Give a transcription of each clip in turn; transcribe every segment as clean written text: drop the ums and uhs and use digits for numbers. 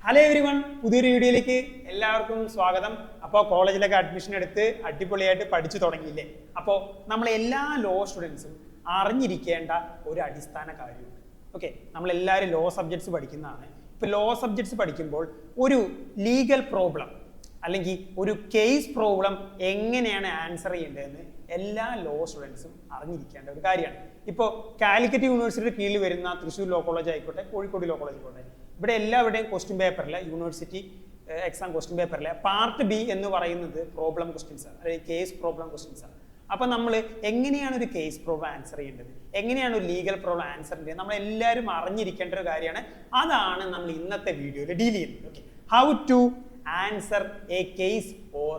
Hello everyone, പുതിയൊരു വീഡിയോയിലേക്ക് എല്ലാവർക്കും സ്വാഗതം. അപ്പോൾ കോളേജിലൊക്കെ അഡ്മിഷൻ എടുത്ത് അടിപൊളിയായിട്ട് പഠിച്ചു തുടങ്ങിയില്ലേ? അപ്പോൾ നമ്മൾ എല്ലാ ലോ സ്റ്റുഡൻസും അറിഞ്ഞിരിക്കേണ്ട ഒരു അടിസ്ഥാന കാര്യമുണ്ട്. ഓക്കെ, നമ്മളെല്ലാവരും ലോ സബ്ജക്ട്സ് പഠിക്കുന്നതാണ്. ഇപ്പോൾ ലോ സബ്ജക്ട്സ് പഠിക്കുമ്പോൾ ഒരു ലീഗൽ പ്രോബ്ലം അല്ലെങ്കിൽ ഒരു കേസ് പ്രോബ്ലം എങ്ങനെയാണ് ആൻസർ ചെയ്യേണ്ടതെന്ന് എല്ലാ ലോ സ്റ്റുഡൻസും അറിഞ്ഞിരിക്കേണ്ട ഒരു കാര്യമാണ്. ഇപ്പോൾ കാലിക്കറ്റ് യൂണിവേഴ്സിറ്റിയുടെ കീഴിൽ വരുന്ന തൃശ്ശൂർ ലോ കോളേജ് ആയിക്കോട്ടെ, കോഴിക്കോട് ലോ കോളേജ് ആയിക്കോട്ടെ, ഇവിടെ എല്ലാവരുടെയും ക്വസ്റ്റ്യൻ പേപ്പറിൽ യൂണിവേഴ്സിറ്റി എക്സാം ക്വസ്റ്റ്യൻ പേപ്പറിൽ പാർട്ട് ബി എന്ന് പറയുന്നത് പ്രോബ്ലം ക്വസ്റ്റ്യൻസ് ആണ്, അല്ലെങ്കിൽ കേസ് പ്രോബ്ലം ക്വസ്റ്റ്യൻസ് ആണ്. അപ്പം നമ്മൾ എങ്ങനെയാണ് ഒരു കേസ് പ്രോബ്ലം ആൻസർ ചെയ്യേണ്ടത്, എങ്ങനെയാണ് ഒരു ലീഗൽ പ്രോബ്ലം ആൻസർ ചെയ്യേണ്ടത്, നമ്മളെല്ലാവരും അറിഞ്ഞിരിക്കേണ്ട ഒരു കാര്യമാണ്. അതാണ് നമ്മൾ ഇന്നത്തെ വീഡിയോയിൽ ഡീൽ ചെയ്യുന്നത്. Okay, how to answer a case or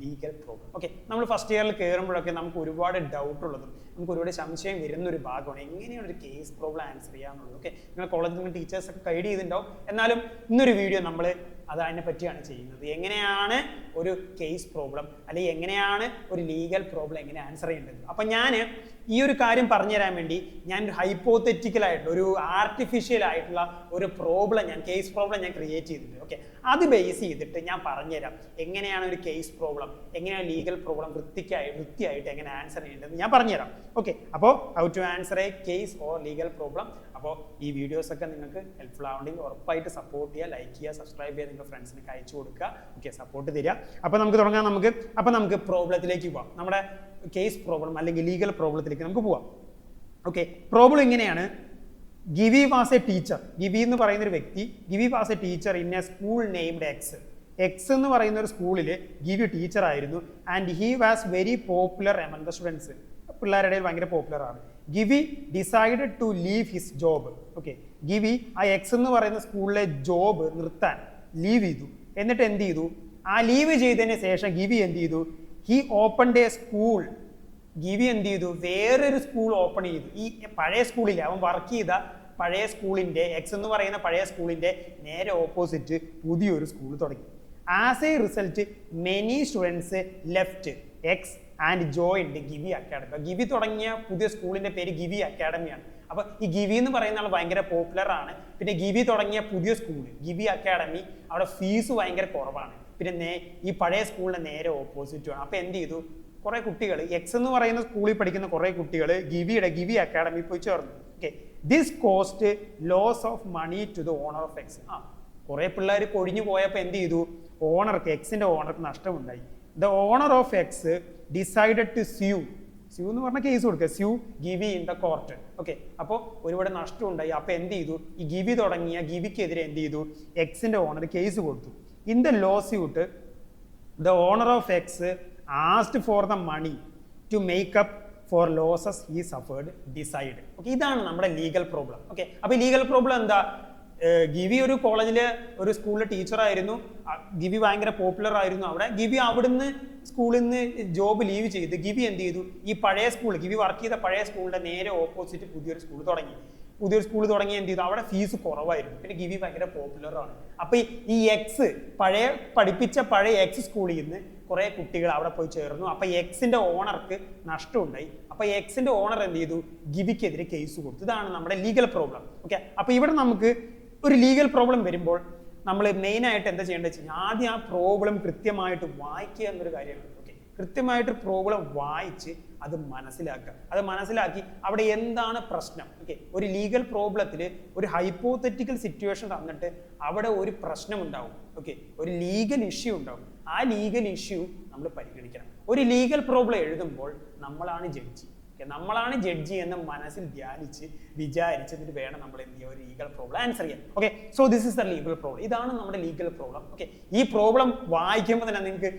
legal problem. Okay, നമ്മൾ ഫസ്റ്റ് ഇയറിൽ കയറുമ്പോഴൊക്കെ നമുക്ക് ഒരുപാട് ഡൗട്ട് ഉള്ളതും നമുക്ക് ഒരുപാട് സംശയം വരുന്നൊരു ഭാഗമാണ് എങ്ങനെയാണ് ഒരു കേസ് പ്രോബ്ലം ആൻസർ ചെയ്യാന്നുള്ളത്. ഓക്കെ, നിങ്ങൾ കോളേജിൽ നിന്ന് ടീച്ചേഴ്സൊക്കെ ഗൈഡ് ചെയ്തിട്ടുണ്ടാവും. എന്നാലും ഇന്നൊരു വീഡിയോ നമ്മൾ അതിനെ പറ്റിയാണ് ചെയ്യുന്നത്. എങ്ങനെയാണ് ഒരു കേസ് പ്രോബ്ലം അല്ലെങ്കിൽ എങ്ങനെയാണ് ഒരു ലീഗൽ പ്രോബ്ലം എങ്ങനെ ആൻസർ ചെയ്യേണ്ടത്. അപ്പം ഞാൻ ഈ ഒരു കാര്യം പറഞ്ഞുതരാൻ വേണ്ടി ഞാൻ ഒരു ഹൈപ്പോത്തറ്റിക്കൽ ആയിട്ടുള്ള ഒരു ആർട്ടിഫിഷ്യൽ ആയിട്ടുള്ള ഒരു പ്രോബ്ലം കേസ് പ്രോബ്ലം ഞാൻ ക്രിയേറ്റ് ചെയ്തിട്ടുണ്ട്. ഓക്കെ, അത് ബേസ് ചെയ്തിട്ട് ഞാൻ പറഞ്ഞുതരാം എങ്ങനെയാണ് ഒരു കേസ് പ്രോബ്ലം, എങ്ങനെയാണ് ലീഗൽ പ്രോബ്ലം വൃത്തിയായിട്ട് എങ്ങനെ ആൻസർ ചെയ്യേണ്ടത് ഞാൻ പറഞ്ഞുതരാം. ഓക്കെ, അപ്പോൾ how to answer a case or legal problem. അപ്പോൾ ഈ വീഡിയോസൊക്കെ നിങ്ങൾക്ക് ഹെൽപ്ഫുൾ ആവണമെങ്കിൽ ഉറപ്പായിട്ട് സപ്പോർട്ട് ചെയ്യുക, ലൈക്ക് ചെയ്യുക, സബ്സ്ക്രൈബ് ചെയ്യുക, നിങ്ങളുടെ ഫ്രണ്ട്സിനൊക്കെ അയച്ചു കൊടുക്കുക. ഓക്കെ, സപ്പോർട്ട് തരിക. അപ്പോൾ നമുക്ക് തുടങ്ങാം. നമുക്ക് പ്രോബ്ലത്തിലേക്ക് പോവാം. നമ്മുടെ കേസ് പ്രോബ്ലം അല്ലെങ്കിൽ ലീഗൽ പ്രോബ്ലത്തിലേക്ക് നമുക്ക് പോവാം. ഓക്കെ, പ്രോബ്ലം ഇങ്ങനെയാണ്. Givi was a teacher. Givi എന്ന് പറയുന്ന ഒരു വ്യക്തി, Givi was a teacher in a school named X. X എന്ന് പറയുന്ന ഒരു സ്കൂളിൽ ഗിവി ടീച്ചർ ആയിരുന്നു. And he was very popular among the students. പിള്ളേരുടെ ഇടയിൽ ഭയങ്കര പോപ്പുലർ ആണ്. Givi decided to leave his job. Okay, Givi ആ എക്സ് എന്ന് പറയുന്ന സ്കൂളിലെ ജോബ് നിർത്താൻ ലീവ് ചെയ്തു. എന്നിട്ട് എന്ത് ചെയ്തു? ആ ലീവ് ചെയ്തതിന് ശേഷം ഗിവി എന്ത് ചെയ്തു? He opened a school. Givi എന്ത് ചെയ്തു? വേറൊരു സ്കൂൾ ഓപ്പൺ ചെയ്തു. ഈ പഴയ സ്കൂളിൽ അവൻ വർക്ക് ചെയ്ത പഴയ സ്കൂളിന്റെ, എക്സ് എന്ന് പറയുന്ന പഴയ സ്കൂളിന്റെ നേരെ ഓപ്പോസിറ്റ് പുതിയൊരു സ്കൂൾ തുടങ്ങി. As a result many students left X and joined Givi academy. Givi തുടങ്ങിയ പുതിയ സ്കൂളിന്റെ പേര് ഗിവി അക്കാഡമിയാണ്. അപ്പൊ ഈ ഗിവി എന്ന് പറയുന്ന ആൾ ഭയങ്കര പോപ്പുലർ ആണ്. പിന്നെ ഗിവി തുടങ്ങിയ പുതിയ സ്കൂൾ ഗിവി അക്കാഡമി, അവിടെ ഫീസ് ഭയങ്കര കുറവാണ്. പിന്നെ ഈ പഴയ സ്കൂളിന്റെ നേരെ ഓപ്പോസിറ്റ് ആണ്. അപ്പൊ എന്ത് ചെയ്തു? കുറെ കുട്ടികൾ, എക്സ് എന്ന് പറയുന്ന സ്കൂളിൽ പഠിക്കുന്ന കുറെ കുട്ടികൾ ഗിവി അക്കാഡമി പോയി ചേർന്നു. Okay, this cost loss of money to the owner of X. കുറെ പിള്ളേർ കൊഴിഞ്ഞു പോയപ്പോൾ എന്ത് ചെയ്തു? ഓണർക്ക്, എക്സിന്റെ ഓണർക്ക് നഷ്ടമുണ്ടായി. The owner of X decided to sue എന്ന് പറഞ്ഞ കേസ് കൊടുക്കുക, sue Givi in the court. Okay, അപ്പോൾ ഒരുപാട് നഷ്ടം ഉണ്ടായി. അപ്പൊ എന്ത് ചെയ്തു? ഈ ഗിവി തുടങ്ങിയ ഗിവിക്കെതിരെ എന്ത് ചെയ്തു? എക്സിന്റെ ഓണർ കേസ് കൊടുത്തു. In the lawsuit the owner of X asked for the money to make up for losses he suffered decide. Okay, ഇതാണ് നമ്മുടെ ലീഗൽ പ്രോബ്ലം. ഓക്കെ, അപ്പൊ ലീഗൽ പ്രോബ്ലം എന്താ? ഗിവി ഒരു കോളേജിലെ ഒരു സ്കൂളിലെ ടീച്ചർ ആയിരുന്നു. ഗിവി ഭയങ്കര പോപ്പുലർ ആയിരുന്നു അവിടെ. ഗിവി അവിടുന്ന് സ്കൂളിൽ നിന്ന് ജോബ് ലീവ് ചെയ്ത് ഗിവി എന്ത് ചെയ്തു? ഈ പഴയ സ്കൂൾ, ഗിവി വർക്ക് ചെയ്ത പഴയ സ്കൂളിന്റെ നേരെ ഓപ്പോസിറ്റ് പുതിയൊരു സ്കൂൾ തുടങ്ങി. എന്ത് ചെയ്തു? അവിടെ ഫീസ് കുറവായിരുന്നു. പിന്നെ ഗിവി ഭയങ്കര പോപ്പുലർ ആണ്. അപ്പൊ ഈ എക്സ് പഠിപ്പിച്ച പഴയ എക്സ് സ്കൂളിൽ നിന്ന് കുറെ കുട്ടികൾ അവിടെ പോയി ചേർന്നു. അപ്പൊ എക്സിന്റെ ഓണർക്ക് നഷ്ടമുണ്ടായി. അപ്പൊ എക്സിന്റെ ഓണർ എന്ത് ചെയ്തു? ഗിവിക്കെതിരെ കേസ് കൊടുത്തു. ഇതാണ് നമ്മുടെ ലീഗൽ പ്രോബ്ലം. ഓക്കെ, അപ്പൊ ഇവിടെ നമുക്ക് ഒരു ലീഗൽ പ്രോബ്ലം വരുമ്പോൾ നമ്മൾ മെയിൻ ആയിട്ട് എന്താ ചെയ്യേണ്ടത് വെച്ചാൽ ആദ്യം ആ പ്രോബ്ലം കൃത്യമായിട്ട് വായിക്കുക എന്നൊരു കാര്യമാണ്. ഓക്കെ, കൃത്യമായിട്ട് പ്രോബ്ലം വായിച്ച് അത് മനസ്സിലാക്കി അവിടെ എന്താണ് പ്രശ്നം. ഓക്കെ, ഒരു ലീഗൽ പ്രോബ്ലത്തിൽ ഒരു ഹൈപ്പോത്തറ്റിക്കൽ സിറ്റുവേഷൻ തന്നിട്ട് അവിടെ ഒരു പ്രശ്നം ഉണ്ടാവും. ഓക്കെ, ഒരു ലീഗൽ ഇഷ്യൂ ഉണ്ടാവും. ആ ലീഗൽ ഇഷ്യൂ നമ്മൾ പരിഗണിക്കണം. ഒരു ലീഗൽ പ്രോബ്ലം എഴുതുമ്പോൾ നമ്മളാണ് ജഡ്ജി എന്ന് മനസ്സിൽ വിചാരിച്ചിട്ട് വേണം നമ്മൾ എന്ത് ചെയ്യുക? ഒരു ലീഗൽ പ്രോബ്ലം ആൻസർ ചെയ്യാൻ. Okay, so this is the legal problem. ഇതാണ് നമ്മുടെ ലീഗൽ പ്രോബ്ലം. ഓക്കെ, ഈ പ്രോബ്ലം വായിക്കുമ്പോൾ തന്നെ നിങ്ങൾക്ക്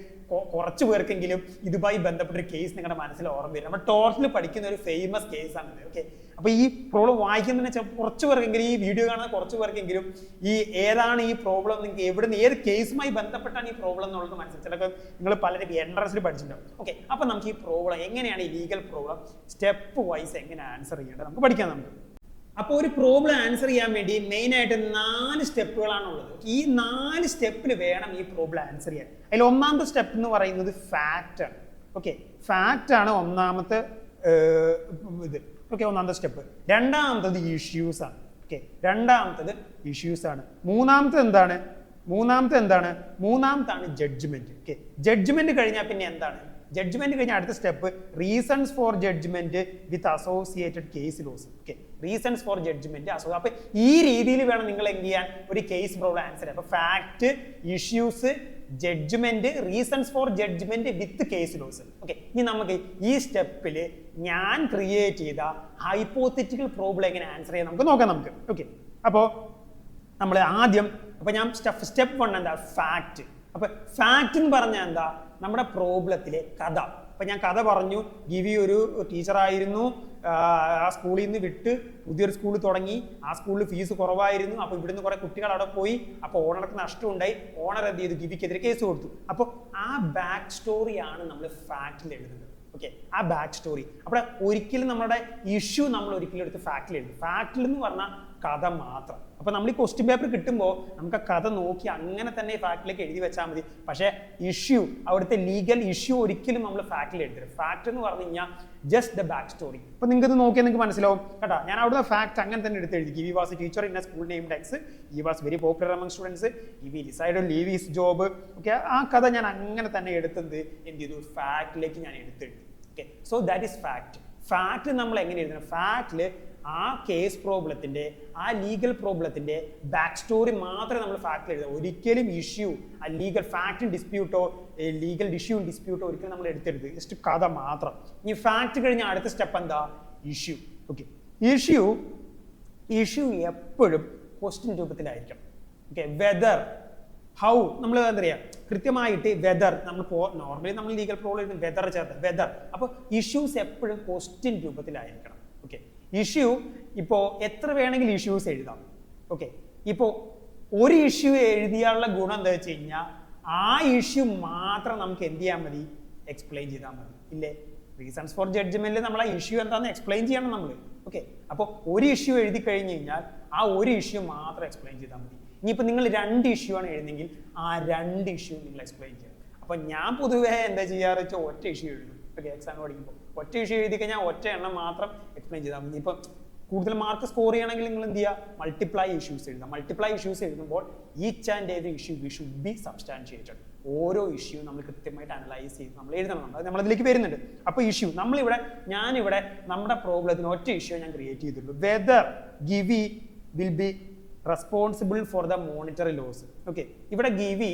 കുറച്ച് പേർക്കെങ്കിലും ഇതുമായി ബന്ധപ്പെട്ട കേസ് നിങ്ങളുടെ മനസ്സിൽ ഓർമ്മ വരും. നമ്മൾ ടോട്ടൽ പഠിക്കുന്ന ഒരു ഫേമസ് കേസാണിത്. ഓക്കെ, അപ്പൊ ഈ പ്രോബ്ലം വായിക്കുന്നതിന് കുറച്ച് പേർക്കെങ്കിലും, ഈ വീഡിയോ കാണുന്ന കുറച്ച് പേർക്കെങ്കിലും ഈ ഏതാണ് ഈ പ്രോബ്ലം, നിങ്ങൾക്ക് ഏത് കേസുമായി ബന്ധപ്പെട്ടാണ് ഈ പ്രോബ്ലം എന്നുള്ളത് മനസ്സിലായി. ചിലപ്പോൾ നിങ്ങൾ പലരും എൻട്രൻസിൽ പഠിച്ചിട്ടുണ്ടാവും. ഓക്കെ, അപ്പൊ നമുക്ക് ഈ പ്രോബ്ലം എങ്ങനെയാണ്, ഈ ലീഗൽ പ്രോബ്ലം സ്റ്റെപ്പ് വൈസ് എങ്ങനെ ആൻസർ ചെയ്യേണ്ടത് നമുക്ക് പഠിക്കാം. അപ്പോൾ ഒരു പ്രോബ്ലം ആൻസർ ചെയ്യാൻ വേണ്ടി മെയിൻ ആയിട്ട് 4 സ്റ്റെപ്പുകളാണുള്ളത്. ഈ 4 സ്റ്റെപ്പിൽ വേണം ഈ പ്രോബ്ലം ആൻസർ ചെയ്യാൻ. അതിൽ ഒന്നാമത്തെ സ്റ്റെപ്പ് എന്ന് പറയുന്നത് ഫാക്റ്റ് ആണ്. ഓക്കെ, ഫാക്റ്റ് ആണ് ഒന്നാമത്തെ ഇത്. ഓക്കെ, ഒന്നാമത്തെ സ്റ്റെപ്പ്. രണ്ടാമത്തത് ഇഷ്യൂസ് ആണ്. ഓക്കെ, മൂന്നാമത്തത് എന്താണ്? മൂന്നാമത്തെ എന്താണ്? മൂന്നാമത്താണ് ജഡ്ജ്മെന്റ്. ഓക്കെ, ജഡ്ജ്മെന്റ് കഴിഞ്ഞാൽ പിന്നെ എന്താണ്? ജഡ്ജ്മെന്റ് കഴിഞ്ഞാൽ അടുത്ത step reasons for judgement with associated case laws. Okay, reasons for judgment അപ്പൊ ഈ രീതിയിൽ വേണം നിങ്ങൾ എന്ത് ചെയ്യാൻ ഒരു കേസ് പ്രോബ്ലം ആൻസർ ചെയ്യാൻ. അപ്പൊ fact, issues, judgement, reasons for judgement with case laws. Okay, ഇനി നമുക്ക് ഈ സ്റ്റെപ്പിൽ ഞാൻ ക്രിയേറ്റ് ചെയ്ത ഹൈപ്പോത്തറ്റിക്കൽ പ്രോബ്ലം എങ്ങനെ ആൻസർ ചെയ്യാൻ നമുക്ക് നോക്കാം. ഓക്കെ, അപ്പോൾ നമ്മൾ ആദ്യം ഞാൻ സ്റ്റെപ്പ് 1 എന്താ? ഫാക്ട്. അപ്പൊ ഫാക്ട് എന്ന് പറഞ്ഞാൽ എന്താ? നമ്മുടെ പ്രോബ്ലത്തിലെ കഥ. അപ്പൊ ഞാൻ കഥ പറഞ്ഞു. ഗിവി ഒരു ടീച്ചറായിരുന്നു, ആ സ്കൂളിൽ നിന്ന് വിട്ട് പുതിയൊരു സ്കൂൾ തുടങ്ങി. ആ സ്കൂളിൽ ഫീസ് കുറവായിരുന്നു. അപ്പൊ ഇവിടുന്ന് കുറെ കുട്ടികൾ അവിടെ പോയി. അപ്പൊ ഓണർക്ക് നഷ്ടമുണ്ടായി. ഓണർ എന്ത് ചെയ്തു? ഗിവിക്കെതിരെ കേസ് കൊടുത്തു. അപ്പോൾ ആ ബാക്ക് സ്റ്റോറിയാണ് നമ്മൾ ഫാക്റ്റിൽ എഴുതുന്നത്. ഓക്കെ, ആ ബാക്ക് സ്റ്റോറി. അപ്പോൾ ഒരിക്കലും നമ്മുടെ ഇഷ്യൂ നമ്മൾ ഒരിക്കലും എടുത്ത് ഫാക്റ്റിൽ എഴുതും. ഫാക്റ്റിൽ എന്ന് പറഞ്ഞാൽ കഥ മാത്രം. അപ്പൊ നമ്മൾ ഈ ക്വസ്റ്റ്യൻ പേപ്പർ കിട്ടുമ്പോൾ നമുക്ക് ആ കഥ നോക്കി അങ്ങനെ തന്നെ ഫാക്റ്റിലേക്ക് എഴുതി വെച്ചാൽ മതി. പക്ഷേ ഇഷ്യൂ, അവിടുത്തെ ലീഗൽ ഇഷ്യൂ ഒരിക്കലും നമ്മൾ ഫാക്റ്റിൽ എഴുതരുത്. ഫാക്ട് എന്ന് പറഞ്ഞു കഴിഞ്ഞാൽ ജസ്റ്റ് ദ ബാക്ക് സ്റ്റോറി. അപ്പൊ നിങ്ങൾക്ക് ഇത് നോക്കിയാൽ നിങ്ങൾക്ക് മനസ്സിലാവും കേട്ടോ. ഞാൻ അവിടുത്തെ ഫാക്ട് അങ്ങനെ തന്നെ എടുത്ത് എഴുതി. Givi was a teacher in a school named X. He was very popular among students. Givi decided leave his job. Okay, ആ കഥ ഞാൻ അങ്ങനെ തന്നെ എടുത്തത് എന്ത് ചെയ്തു? ഫാക്റ്റിലേക്ക് ഞാൻ എടുത്തെഴുതി. Okay, so that is fact. Fact നമ്മൾ എങ്ങനെ എഴുതണം? ഫാക്റ്റില് ആ കേസ് പ്രോബ്ലത്തിന്റെ, ആ ലീഗൽ പ്രോബ്ലത്തിന്റെ ബാക്ക് സ്റ്റോറി മാത്രമേ നമ്മൾ ഫാക്റ്റിൽ എഴുതാം. ഒരിക്കലും ഇഷ്യൂ, ആ ലീഗൽ ഫാക്റ്റും ഡിസ്പ്യൂട്ടോ ലീഗൽ ഇഷ്യൂവും ഡിസ്പ്യൂട്ടോ ഒരിക്കലും നമ്മൾ എടുത്തരുത്. ജസ്റ്റ് കഥ മാത്രം. ഈ ഫാക്ട് കഴിഞ്ഞ അടുത്ത സ്റ്റെപ്പ് എന്താ? ഇഷ്യൂ. ഓക്കെ, ഇഷ്യൂ എപ്പോഴും ക്വസ്റ്റ്യൻ രൂപത്തിലായിരിക്കണം. ഓക്കെ, വെദർ, ഹൗ, നമ്മൾ എന്താ പറയുക കൃത്യമായിട്ട് വെദർ. നമ്മൾ നോർമലി നമ്മൾ ലീഗൽ പ്രോബ്ലം വെദർ ചേർത്ത് വെദർ. അപ്പോൾ ഇഷ്യൂസ് എപ്പോഴും ക്വസ്റ്റ്യൻ രൂപത്തിലായിരിക്കണം. ഓക്കെ, ഇഷ്യൂ ഇപ്പോൾ എത്ര വേണമെങ്കിലും ഇഷ്യൂസ് എഴുതാം. ഓക്കെ, ഇപ്പോൾ ഒരു ഇഷ്യൂ എഴുതിയാലുള്ള ഗുണം എന്താ വെച്ച് കഴിഞ്ഞാൽ ആ ഇഷ്യൂ മാത്രം നമുക്ക് എന്ത് ചെയ്യാൻ മതി? എക്സ്പ്ലെയിൻ ചെയ്താൽ മതി. ഇല്ലേ? റീസൺസ് ഫോർ ജഡ്ജ്മെന്റിൽ നമ്മൾ ആ ഇഷ്യൂ എന്താണെന്ന് എക്സ്പ്ലെയിൻ ചെയ്യണം നമ്മൾ. ഓക്കെ, അപ്പോൾ ഒരു ഇഷ്യൂ എഴുതി കഴിഞ്ഞ് കഴിഞ്ഞാൽ ആ ഒരു ഇഷ്യൂ മാത്രം എക്സ്പ്ലെയിൻ ചെയ്താൽ മതി. ഇനിയിപ്പോൾ നിങ്ങൾ 2 ഇഷ്യൂ ആണ് എഴുതെങ്കിൽ ആ 2 ഇഷ്യൂ നിങ്ങൾ എക്സ്പ്ലെയിൻ ചെയ്യണം. അപ്പോൾ ഞാൻ പൊതുവേ എന്താ ചെയ്യാറ് വെച്ചാൽ ഒറ്റ ഇഷ്യൂ എഴുതും. ഓക്കെ, എക്സാം പഠിക്കുമ്പോൾ ഒറ്റ ഇഷ്യൂ എഴുതി കഴിഞ്ഞാൽ ഒറ്റ എണ്ണം മാത്രം എക്സ്പ്ലെയിൻ ചെയ്താൽ മതി. ഇപ്പം കൂടുതൽ മാർക്ക് സ്കോർ ചെയ്യണമെങ്കിൽ നിങ്ങൾ എന്ത് ചെയ്യുക? മൾട്ടിപ്ലൈ ഇഷ്യൂസ് എഴുതാം. മൾട്ടിപ്ലൈ ഇഷ്യൂസ് എഴുതുമ്പോൾ each and every issue we should be substantiated. ഓരോ ഇഷ്യൂ നമ്മൾ കൃത്യമായിട്ട് അനലൈസ് ചെയ്ത് നമ്മൾ എഴുതണം. നമ്മളതിലേക്ക് വരുന്നുണ്ട്. അപ്പോൾ ഇഷ്യൂ ഞാനിവിടെ നമ്മുടെ പ്രോബ്ലത്തിന് ഒറ്റ ഇഷ്യൂ ഞാൻ ക്രിയേറ്റ് ചെയ്തിട്ടുള്ളൂ. Whether Givi will be responsible for the monetary loss. Okay, ഇവിടെ ഗിവി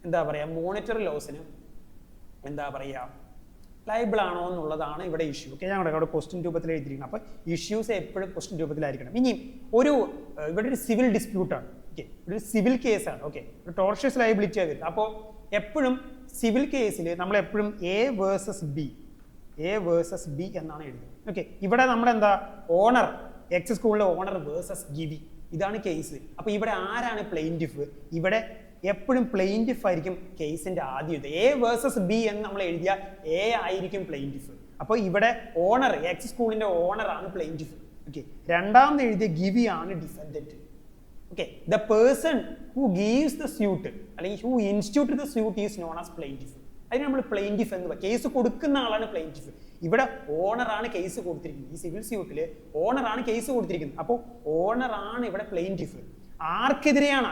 എന്താ പറയുക മോണിറ്ററി ലോസിന് എന്താ പറയുക ലൈബിൾ ആണോ എന്നുള്ളതാണ് ഇവിടെ ഇഷ്യൂ. ഓക്കെ, ഞാൻ അവിടെ ക്വസ്റ്റ്യൻ രൂപത്തിൽ എഴുതിയിരിക്കണം. അപ്പോൾ ഇഷ്യൂസ് എപ്പോഴും ക്വസ്റ്റ്യൻ രൂപത്തിലായിരിക്കണം. ഇനി ഇവിടെ ഒരു സിവിൽ ഡിസ്പ്യൂട്ടാണ്. ഓക്കെ, ഒരു സിവിൽ കേസാണ്. ഓക്കെ, ഒരു ടോർഷ്യസ് ലയബിലിറ്റി വരുന്നത്. അപ്പോൾ എപ്പോഴും സിവിൽ കേസിൽ നമ്മൾ എപ്പോഴും എ വേഴ്സസ് ബി എന്നാണ് എഴുതുന്നത്. ഓക്കെ, ഇവിടെ നമ്മുടെ എന്താ ഓണർ, എക്സ് സ്കൂളിലെ ഓണർ വേഴ്സസ് ഗിവി, ഇതാണ് കേസ്. അപ്പോൾ ഇവിടെ ആരാണ് പ്ലെയിൻറ്റിഫ്? ഇവിടെ എപ്പോഴും പ്ലെയിൻറ്റിഫ് ആയിരിക്കും കേസിന്റെ ആദ്യം. എ വേഴ്സസ് ബി എന്ന് നമ്മൾ എഴുതിയാൽ എ ആയിരിക്കും പ്ലെയിൻറ്റിഫ്. അപ്പോൾ ഇവിടെ ഓണർ, എക്സ് സ്കൂളിന്റെ ഓണർ ആണ് പ്ലെയിൻറ്റിഫ്. ഓക്കെ, രണ്ടാമത് എഴുതിയ ഗിവി ആണ് defendant. Okay, the person who gives the suit അല്ലെങ്കിൽ who institute the suit is known as plaintiff. അതിന് നമ്മൾ പ്ലെയിൻറ്റിഫ് എന്ന് പറയും. കേസ് കൊടുക്കുന്ന ആളാണ് പ്ലെയിൻറ്റിഫ്. ഇവിടെ ഓണറാണ് കേസ് കൊടുത്തിരിക്കുന്നത്. ഈ സിവിൽ സ്യൂട്ടിൽ ഓണറാണ് കേസ് കൊടുത്തിരിക്കുന്നത്. അപ്പോൾ ഓണറാണ് ഇവിടെ പ്ലെയിൻറ്റിഫ്. ആർക്കെതിരെയാണ്?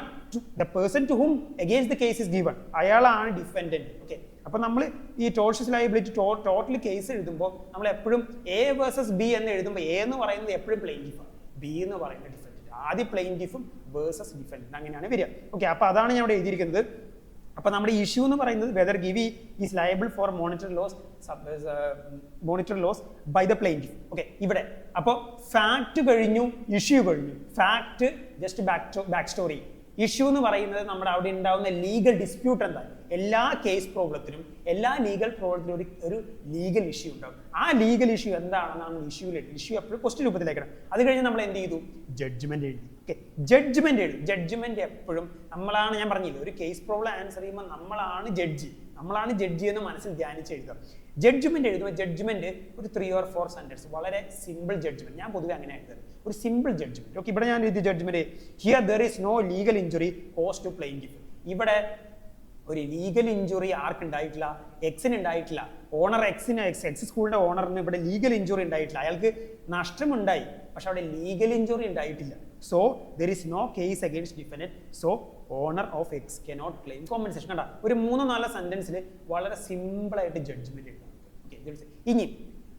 The person to whom against the case is given, അയാളാണ് ഡിഫൻഡന്റ്. ഓക്കെ, അപ്പൊ നമ്മൾ ഈ ടോർഷ്യസ് ലയബിലിറ്റി ടോട്ടൽ കേസ് എഴുതുമ്പോൾ നമ്മൾ എപ്പോഴും എ വേഴ്സസ് ബി എന്ന് എഴുതുമ്പോൾ എ എന്ന് പറയുന്നത് എപ്പോഴും പ്ലെയിൻറ്റിഫാണ്, ബി എന്ന് പറയുന്നത് ഡിഫൻഡന്റ്. ആദ്യം പ്ലെയിൻറ്റിഫും വേഴ്സസ് ഡിഫൻഡന്റ് അങ്ങനെയാണ് വരിക. ഓക്കെ, അപ്പൊ അതാണ് ഞാൻ ഇവിടെ എഴുതിയിരിക്കുന്നത്. അപ്പൊ നമ്മുടെ ഇഷ്യൂ എന്ന് പറയുന്നത് whether Givi is liable for monetary loss by the plaintiff. Okay, ഇവിടെ അപ്പോൾ ഫാക്ട് കഴിഞ്ഞു, ഇഷ്യൂ കഴിഞ്ഞു. Fact just back story. Issue എന്ന് പറയുന്നത് നമ്മുടെ അവിടെ ഉണ്ടാവുന്ന ലീഗൽ ഡിസ്പ്യൂട്ട് എന്താണ്? എല്ലാ കേസ് പ്രോബ്ലത്തിനും എല്ലാ ലീഗൽ പ്രോബ്ലത്തിനും ഒരു ലീഗൽ ഇഷ്യൂ ഉണ്ടാവും. ആ ലീഗൽ ഇഷ്യൂ എന്താണെന്നാണ് ഇഷ്യൂ എപ്പോഴും ക്വസ്റ്റ്യൻ രൂപത്തിലേക്കണം. അത് കഴിഞ്ഞ് നമ്മൾ എന്ത് ചെയ്തു? ജഡ്ജ്മെന്റ് എഴുതി. ഓക്കെ, ജഡ്ജ്മെന്റ് എഴുതും. ജഡ്ജ്മെന്റ് എപ്പോഴും നമ്മളാണ്, ഞാൻ പറഞ്ഞില്ല, ഒരു കേസ് പ്രോബ്ലം ആൻസർ ചെയ്യുമ്പോൾ നമ്മളാണ് ജഡ്ജി എന്ന് മനസ്സിൽ ധ്യാനിച്ച് എഴുതുക. ജഡ്ജ്മെന്റ് എഴുതുമ്പോൾ ജഡ്ജ്മെന്റ് ഒരു 3 or 4 സെന്റൻസ്, വളരെ സിമ്പിൾ ജഡ്ജ്മെന്റ്. ഞാൻ പൊതുവെ അങ്ങനെ എഴുതുന്നത്, ഒരു സിമ്പിൾ ജഡ്ജ്മെന്റ്. ഓക്കെ, ഇവിടെ ഞാൻ എഴുതിയ judgment here there is no legal injury caused to plaintiff. ഇവിടെ ഒരു ലീഗൽ ഇഞ്ചുറി ആർക്കുണ്ടായിട്ടില്ല? എക്സിന് ഉണ്ടായിട്ടില്ല. ഓണർ എക്സ് സ്കൂളിന്റെ ഓണറിന് ഇവിടെ ലീഗൽ ഇഞ്ചുറി ഉണ്ടായിട്ടില്ല. അയാൾക്ക് നഷ്ടമുണ്ടായി, പക്ഷെ അവിടെ ലീഗൽ ഇഞ്ചുറി ഉണ്ടായിട്ടില്ല. So there is no case against defendant. So owner of X cannot claim compensation. കണ്ടാ ഒരു 3-4 സെന്റൻസിൽ വളരെ സിമ്പിളായിട്ട് ജഡ്ജ്മെന്റ് എഴുതാം. ഓക്കെ, ഇനി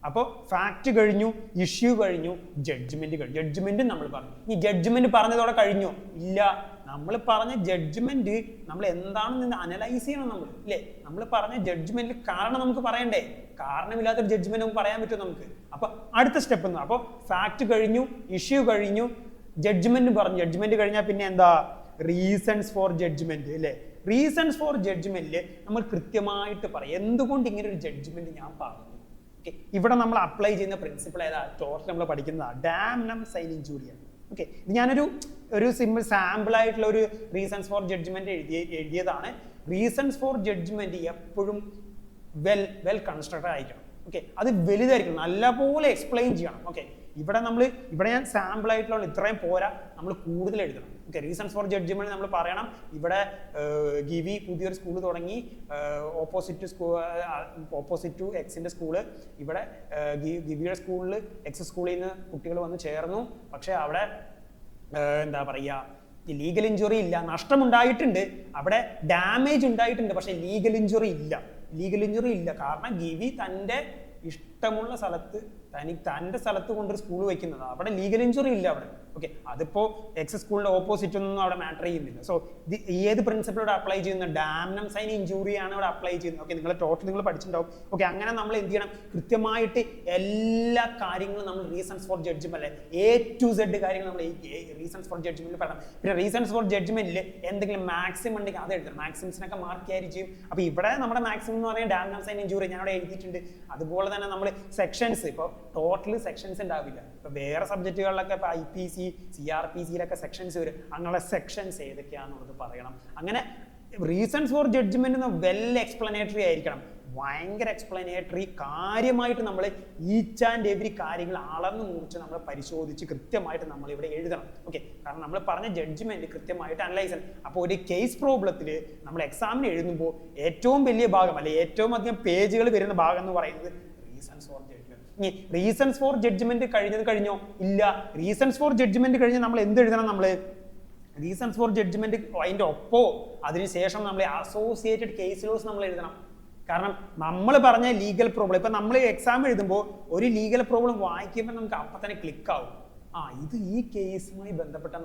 അപ്പോൾ ഫാക്ട് കഴിഞ്ഞു, ഇഷ്യൂ കഴിഞ്ഞു, ജഡ്ജ്മെന്റ് കഴിഞ്ഞു. ജഡ്ജ്മെന്റ് നമ്മൾ പറഞ്ഞു. ഈ ജഡ്ജ്മെന്റ് പറഞ്ഞതോടെ കഴിഞ്ഞോ? ഇല്ല. നമ്മൾ പറഞ്ഞ ജഡ്ജ്മെന്റ് നമ്മൾ എന്താണെന്ന് അനലൈസ് ചെയ്യണം നമ്മൾ, ഇല്ലേ? നമ്മൾ പറഞ്ഞ ജഡ്ജ്മെന്റിൽ കാരണം നമുക്ക് പറയണ്ടേ? കാരണമില്ലാത്തൊരു ജഡ്ജ്മെന്റ് നമുക്ക് പറയാൻ പറ്റും നമുക്ക്. അപ്പൊ അടുത്ത സ്റ്റെപ്പ് എന്ന് അപ്പോൾ ഫാക്ട് കഴിഞ്ഞു, ഇഷ്യൂ കഴിഞ്ഞു, ജഡ്ജ്മെന്റ് പറഞ്ഞു. ജഡ്ജ്മെന്റ് കഴിഞ്ഞാൽ പിന്നെ എന്താ? റീസൺസ് ഫോർ ജഡ്ജ്മെന്റ്, അല്ലേ? റീസൺസ് ഫോർ ജഡ്ജ്മെന്റിൽ നമ്മൾ കൃത്യമായിട്ട് പറയും എന്തുകൊണ്ട് ഇങ്ങനെ ഒരു ജഡ്ജ്മെന്റ് ഞാൻ പറഞ്ഞു. ഓക്കെ, ഇവിടെ നമ്മൾ അപ്ലൈ ചെയ്യുന്ന പ്രിൻസിപ്പിൾ ഏതാ? ടോട്ടൽ നമ്മൾ പഠിക്കുന്നതാണ് ഡാംനം സൈൻ ഇൻജൂറിയ. ഓക്കെ, ഇത് ഞാനൊരു സിമ്പിൾ സാമ്പിൾ ആയിട്ടുള്ള ഒരു റീസൺസ് ഫോർ ജഡ്ജ്മെന്റ് എഴുതിയതാണ്. റീസൺസ് ഫോർ ജഡ്ജ്മെന്റ് എപ്പോഴും വെൽ കൺസ്ട്രക്റ്റഡ് ആയിരിക്കണം. ഓക്കെ, അത് വലുതായിരിക്കണം, നല്ലപോലെ എക്സ്പ്ലെയിൻ ചെയ്യണം. ഓക്കെ, ഇവിടെ ഞാൻ സാമ്പിൾ ആയിട്ടുള്ള ഇത്രയും പോരാ, നമ്മൾ കൂടുതൽ എഴുതണം. ഓക്കെ, റീസൺസ് ഫോർ ജഡ്ജ്മെന്റ് നമ്മൾ പറയണം. ഇവിടെ ഗിവി പുതിയൊരു സ്കൂൾ തുടങ്ങി, ഓപ്പോസിറ്റ് ടു എക്സിന്റെ സ്കൂള്. ഇവിടെ ഗിവിയുടെ സ്കൂളിൽ എക്സ് സ്കൂളിൽ നിന്ന് കുട്ടികൾ വന്ന് ചേർന്നു. പക്ഷെ അവിടെ എന്താ പറയുക, ലീഗൽ ഇഞ്ചുറി ഇല്ല. നഷ്ടമുണ്ടായിട്ടുണ്ട്, അവിടെ ഡാമേജ് ഉണ്ടായിട്ടുണ്ട്, പക്ഷെ ലീഗൽ ഇഞ്ചുറി ഇല്ല. കാരണം ഗിവി തൻ്റെ ഇഷ്ടമുള്ള സ്ഥലത്ത് തൻ്റെ സ്ഥലത്ത് കൊണ്ടൊരു സ്കൂൾ വെക്കുന്നത്, അവിടെ ലീഗൽ ഇഞ്ചുറി ഇല്ല അവിടെ. ഓക്കെ, അതിപ്പോ എക്സ് സ്കൂളിന്റെ ഓപ്പോസിറ്റ് ഒന്നും അവിടെ മാറ്റർ ചെയ്യുന്നില്ല. സോ ഏത് പ്രിൻസിപ്പിളോട് അപ്ലൈ ചെയ്യുന്ന? ഡാംനം സൈൻ ഇഞ്ചൂറി ആണ് ഇവിടെ അപ്ലൈ ചെയ്യുന്നത്. ഓക്കെ, നിങ്ങൾ ടോട്ടൽ നിങ്ങൾ പഠിച്ചിട്ടുണ്ടാവും. ഓക്കെ, അങ്ങനെ നമ്മൾ എന്ത് ചെയ്യണം? കൃത്യമായിട്ട് എല്ലാ കാര്യങ്ങളും നമ്മൾ reasons for judgment A to Z കാര്യങ്ങൾ നമ്മൾ റീസൺസ് ഫോർ ജഡ്ജ്മെന്റിൽ പറയണം. പിന്നെ റീസൺസ് ഫോർ ജഡ്ജ്മെന്റിൽ എന്തെങ്കിലും മാക്സിമം ഉണ്ടെങ്കിൽ അത് എഴുതണം. മാക്സിമംസിനൊക്കെ മാർക്ക് ക്യാരി ചെയ്യും. അപ്പൊ ഇവിടെ നമ്മുടെ മാക്സിമം എന്ന് പറയുന്നത് ഡാംനം സൈൻ ഇഞ്ചൂറി ഞാൻ അവിടെ എഴുതിയിട്ടുണ്ട്. അതുപോലെ തന്നെ നമ്മൾ സെക്ഷൻസ്, ഇപ്പോൾ ടോട്ടൽ സെക്ഷൻസ് ഉണ്ടാവില്ല. ഇപ്പൊ വേറെ സബ്ജക്റ്റുകളിലൊക്കെ ഇപ്പൊ IPC CRPCയിലൊക്കെ സെക്ഷൻസ് വരും. അങ്ങനെയുള്ള സെക്ഷൻസ് ഏതൊക്കെയാണെന്നുള്ളത് പറയണം. അങ്ങനെ reasons for judgment well explanatory ആയിരിക്കണം, ഭയങ്കര എക്സ്പ്ലനേറ്ററി. കാര്യമായിട്ട് നമ്മൾ ഈച്ച് ആൻഡ് എവരി കാര്യങ്ങൾ അളന്ന് മുറിച്ച് നമ്മൾ പരിശോധിച്ച് കൃത്യമായിട്ട് നമ്മൾ ഇവിടെ എഴുതണം. ഓക്കെ, കാരണം നമ്മൾ പറഞ്ഞ ജഡ്ജ്മെന്റ് കൃത്യമായിട്ട് അനലൈസ് ചെയ്യണം. അപ്പോൾ ഒരു കേസ് പ്രോബ്ലത്തിൽ നമ്മൾ എക്സാമിന് എഴുതുമ്പോൾ ഏറ്റവും വലിയ ഭാഗം, അല്ലെ ഏറ്റവും അധികം പേജുകൾ വരുന്ന ഭാഗം എന്ന് പറയുന്നത് റീസൺസ് ഫോർ ജഡ്ജ്മെന്റ്. ഇനി റീസൺസ് ഫോർ ജഡ്ജ്മെന്റ് കഴിഞ്ഞോ? ഇല്ല. റീസൺസ് ഫോർ ജഡ്ജ്മെന്റ് കഴിഞ്ഞ് നമ്മൾ എന്ത് എഴുതണം? നമ്മൾ റീസൺസ് ഫോർ ജഡ്ജ്മെന്റ് അതിന്റെ ഒപ്പോ അതിനുശേഷം നമ്മൾ അസോസിയേറ്റഡ് കേസ് ലോസ് നമ്മൾ എഴുതണം. കാരണം നമ്മൾ പറഞ്ഞ ലീഗൽ പ്രോബ്ലം, ഇപ്പൊ നമ്മൾ എക്സാം എഴുതുമ്പോൾ ഒരു ലീഗൽ പ്രോബ്ലം വായിക്കുമ്പോൾ നമുക്ക് അപ്പം തന്നെ ക്ലിക്ക് ആവും, ഇത് ഈ കേസുമായി ബന്ധപ്പെട്ട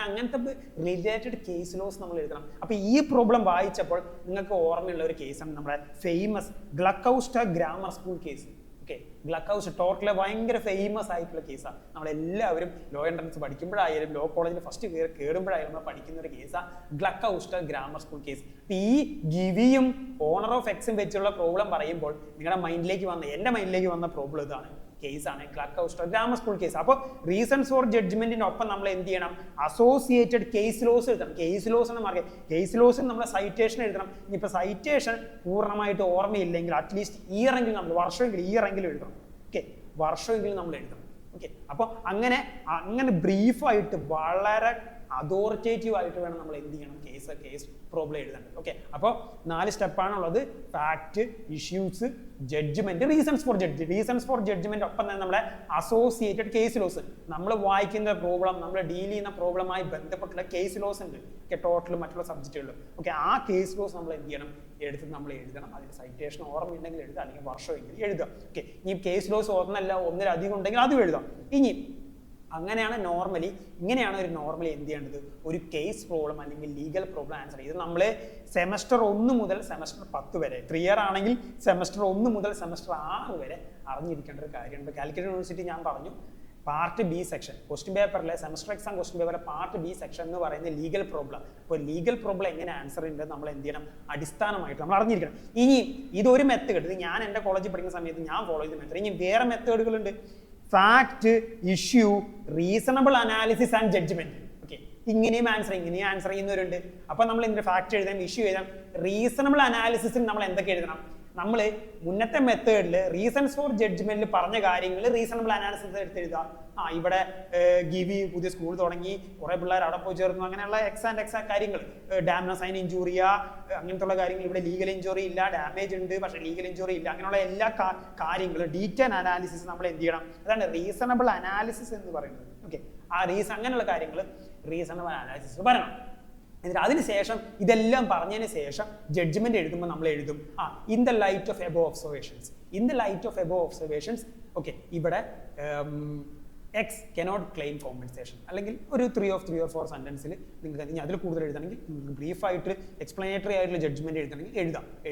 അങ്ങനത്തെ റിലേറ്റഡ് കേസ് ലോസ് നമ്മൾ എഴുതണം. അപ്പൊ ഈ പ്രോബ്ലം വായിച്ചപ്പോൾ നിങ്ങൾക്ക് ഓർമ്മയുള്ള ഒരു കേസാണ് നമ്മുടെ famous Gloucester grammar school case. Okay, Gloucester total ഭയങ്കര ഫേമസ് ആയിട്ടുള്ള കേസാണ്. നമ്മളെല്ലാവരും ലോ എൻട്രൻസ് പഠിക്കുമ്പോഴായാലും ലോ കോളേജിൽ ഫസ്റ്റ് കയറുമ്പോഴായാലും നമ്മൾ പഠിക്കുന്ന ഒരു കേസാണ് ഗ്ലക്കൌസ്റ്റർ ഗ്രാമർ സ്കൂൾ കേസ്. ഈ ഗിവിയും ഓണർ ഓഫ് എക്സും വെച്ചുള്ള പ്രോബ്ലം പറയുമ്പോൾ നിങ്ങളുടെ മൈൻഡിലേക്ക് എൻ്റെ മൈൻഡിലേക്ക് വന്ന പ്രോബ്ലം ഇതാണ്. കേസാണ് ഗ്ലക്കൌസ്റ്റർ ഗ്രാമർ സ്കൂൾ കേസ്. അപ്പോൾ റീസൺസ് ഫോർ ജഡ്ജ്മെന്റിനൊപ്പം നമ്മൾ എന്ത് ചെയ്യണം? അസോസിയേറ്റഡ് കേസ് ലോസ് എഴുതണം. കേസ് ലോസ് എന്ന് പറയുക, കേസ് ലോസിന് നമ്മൾ സൈറ്റേഷൻ എഴുതണം. ഇനിയിപ്പോൾ സൈറ്റേഷൻ പൂർണ്ണമായിട്ട് ഓർമ്മയില്ലെങ്കിൽ അറ്റ്ലീസ്റ്റ് ഇയറെങ്കിലും നമ്മൾ ഇയറെങ്കിലും എഴുതണം. ഓക്കെ, വർഷമെങ്കിലും നമ്മൾ എഴുതണം. ഓക്കെ, അപ്പോൾ അങ്ങനെ ബ്രീഫായിട്ട് വളരെ അതോറിറ്റേറ്റീവ് ആയിട്ട് വേണം നമ്മൾ എന്ത് ചെയ്യണം? കേസ് പ്രോബ്ലം എഴുതേണ്ടത്. ഓക്കെ, അപ്പോൾ 4 സ്റ്റെപ്പാണുള്ളത്: fact, issues, judgement, reasons for judgement ഒപ്പം തന്നെ നമ്മുടെ അസോസിയേറ്റഡ് കേസ് ലോസ്. നമ്മൾ വായിക്കുന്ന പ്രോബ്ലം, നമ്മൾ ഡീൽ ചെയ്യുന്ന പ്രോബ്ലമായി ബന്ധപ്പെട്ടുള്ള കേസ് ലോസ് ഉണ്ട്. ഓക്കെ, ടോട്ടൽ മറ്റുള്ള സബ്ജക്റ്റുകളിലും. ഓക്കെ, ആ കേസ് ലോസ് നമ്മൾ എന്ത് ചെയ്യണം? എടുത്ത് നമ്മൾ എഴുതണം. അതിന് സൈറ്റേഷൻ ഓർമ്മയുണ്ടെങ്കിൽ എഴുതുക, അല്ലെങ്കിൽ വർഷമെങ്കിലും എഴുതുക. ഓക്കെ, ഇനി കേസ് ലോസ് ഒന്നിലധികം ഉണ്ടെങ്കിൽ അതും എഴുതാം. ഇനി ഇങ്ങനെയാണ് ഒരു നോർമലി എന്ത് ചെയ്യേണ്ടത്? ഒരു കേസ് പ്രോബ്ലം അല്ലെങ്കിൽ ലീഗൽ പ്രോബ്ലം ആൻസർ ചെയ്ത് നമ്മൾ സെമസ്റ്റർ 1 മുതൽ സെമസ്റ്റർ 10 വരെ, 3 ഇയർ ആണെങ്കിൽ സെമസ്റ്റർ 1 മുതൽ സെമസ്റ്റർ 6 വരെ അറിഞ്ഞിരിക്കേണ്ട ഒരു കാര്യമുണ്ട്. കാലിക്കറ്റ് യൂണിവേഴ്സിറ്റി ഞാൻ പറഞ്ഞു, പാർട്ട് ബി സെക്ഷൻ ക്വസ്റ്റ്യൻ പേപ്പറിലെ സെമസ്റ്റർ എക്സാം ക്വസ്റ്റ്യൻ പേപ്പറിലെ പാർട്ട് ബി സെക്ഷൻ എന്ന് പറയുന്നത് ലീഗൽ പ്രോബ്ലം. അപ്പോൾ ലീഗൽ പ്രോബ്ലം എങ്ങനെ ആൻസർ ചെയ്യുന്നത് നമ്മൾ എന്ത് ചെയ്യണം? അടിസ്ഥാനമായിട്ട് നമ്മൾ അറിഞ്ഞിരിക്കണം. ഇനി ഇതൊരു മെത്തേഡ്, ഇത് ഞാൻ എൻ്റെ കോളേജിൽ പഠിക്കുന്ന സമയത്ത് ഞാൻ ഫോളോ ചെയ്ത മെത്തേഡ്. ഇനി വേറെ മെത്തേഡുകളുണ്ട്: fact, issue, reasonable analysis and judgement. Okay, ഇങ്ങനെയും ആൻസർ ചെയ്യുന്നവരുണ്ട്. അപ്പൊ നമ്മൾ എന്ത് ഫാക്ട് എഴുതാം, ഇഷ്യൂ എഴുതാം. റീസണബിൾ അനാലിസിസിൽ നമ്മൾ എന്തൊക്കെ എഴുതണം? നമ്മൾ മുന്നത്തെ മെത്തേഡിൽ റീസൺസ് ഫോർ ജഡ്ജ്മെന്റിൽ പറഞ്ഞ കാര്യങ്ങൾ റീസണബിൾ അനാലിസിസ് എടുത്തെഴുതുക. ഇവിടെ ഗിവി പുതിയ സ്കൂൾ തുടങ്ങി, കുറെ പിള്ളേർ അവിടെ പോയി ചേർന്നു, അങ്ങനെയുള്ള എക്സാ കാര്യങ്ങൾ, ഡാംനം സൈൻ ഇഞ്ചൂറിയ അങ്ങനത്തെ കാര്യങ്ങൾ. ഇവിടെ ലീഗൽ ഇഞ്ചുറി ഇല്ല, ഡാമേജ് ഉണ്ട് പക്ഷേ ലീഗൽ ഇഞ്ചുറി ഇല്ല. അങ്ങനെയുള്ള എല്ലാ കാര്യങ്ങളും ഡീറ്റെയിൽ അനാലിസിസ് നമ്മൾ എന്ത് ചെയ്യണം? അതാണ് റീസണബിൾ അനാലിസിസ് എന്ന് പറയുന്നത്. ഓക്കെ, അങ്ങനെയുള്ള കാര്യങ്ങൾ റീസണബിൾ അനാലിസിസ് പറയണം. എന്നിട്ട് അതിനുശേഷം ഇതെല്ലാം പറഞ്ഞതിന് ശേഷം ജഡ്ജ്മെന്റ് എഴുതുമ്പോൾ നമ്മൾ എഴുതും in the light of above observations. In the light of above observations okay, ഇവിടെ എക്സ് കനോട്ട് ക്ലെയിം കോമ്പൻസേഷൻ, അല്ലെങ്കിൽ ഒരു 3 or 4 സെന്റൻസിൽ നിങ്ങൾക്ക് അതിൽ കൂടുതൽ എഴുതണമെങ്കിൽ നിങ്ങൾക്ക് ബ്രീഫായിട്ട് എക്സ്പ്ലനേറ്ററി ആയിട്ടുള്ള ജഡ്ജ്മെന്റ് എഴുതണമെങ്കിൽ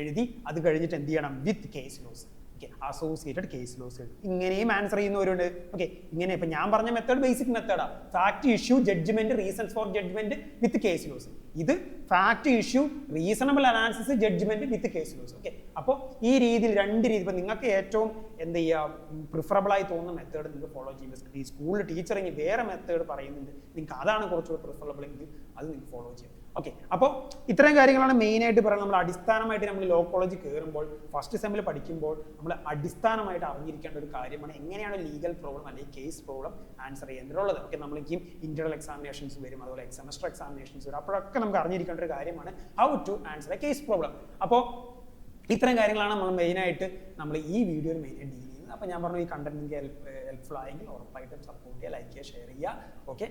എഴുതി അത് കഴിഞ്ഞിട്ട് എന്ത് ചെയ്യണം, with case laws, okay, associated case laws ഇങ്ങനെയും ആൻസർ ചെയ്യുന്നവരുണ്ട്. ഓക്കെ, ഇങ്ങനെ ഇപ്പൊ ഞാൻ പറഞ്ഞ മെത്തേഡ് ബേസിക് മെത്തേഡാ. Fact issue judgement reasons for judgement with case laws. ഇത് fact issue reasonable analysis judgement with case laws. Okay, അപ്പോൾ ഈ രീതിയിൽ 2 രീതി ഇപ്പൊ നിങ്ങൾക്ക് ഏറ്റവും എന്ത് ചെയ്യുക പ്രിഫറബിൾ ആയി തോന്നുന്ന മെത്തേഡ് നിങ്ങൾക്ക് ഫോളോ ചെയ്യുമ്പോൾ, ഈ സ്കൂളിൽ ടീച്ചർ ഇനി വേറെ മെത്തേഡ് പറയുന്നുണ്ട്, നിങ്ങൾക്ക് അതാണ് കുറച്ചുകൂടി പ്രിഫറബിൾ എങ്കിൽ അത് നിങ്ങൾക്ക് ഫോളോ ചെയ്യാം. ഓക്കെ, അപ്പോൾ ഇത്രയും കാര്യങ്ങളാണ് മെയിൻ ആയിട്ട് പറയുന്നത്. നമ്മൾ അടിസ്ഥാനമായിട്ട് നമ്മൾ ലോ കോളേജ് കയറുമ്പോൾ ഫസ്റ്റ് സെമ്മിൽ പഠിക്കുമ്പോൾ നമ്മൾ അടിസ്ഥാനമായിട്ട് അറിഞ്ഞിരിക്കേണ്ട ഒരു കാര്യമാണ് എങ്ങനെയാണ് ലീഗൽ പ്രോബ്ലം അല്ലെങ്കിൽ കേസ് പ്രോബ്ലം ആൻസർ ചെയ്യേണ്ടതുള്ളത്. ഓക്കെ, നമ്മൾക്ക് ഇന്റർണൽ എക്സാമിനേഷൻസ് വരും, അതുപോലെ സെമസ്റ്റർ എക്സാമിനേഷൻസ് വരും, അപ്പോഴൊക്കെ നമുക്ക് അറിഞ്ഞിരിക്കേണ്ട ഒരു കാര്യമാണ് how to answer a case problem. അപ്പോൾ ഇത്തരം കാര്യങ്ങളാണ് നമ്മൾ മെയിനായിട്ട് നമ്മൾ ഈ വീഡിയോയിൽ മെയിനായിട്ട് ഡീൽ ചെയ്യുന്നത്. അപ്പോൾ ഞാൻ പറഞ്ഞു ഈ കണ്ടന്റ് നിങ്ങൾക്ക് ഹെൽപ്ഫുൾ ആയെങ്കിൽ ഉറപ്പായിട്ടും സപ്പോർട്ട് ചെയ്യുക, ലൈക്ക് ചെയ്യുക, ഷെയർ ചെയ്യുക. ഓക്കെ.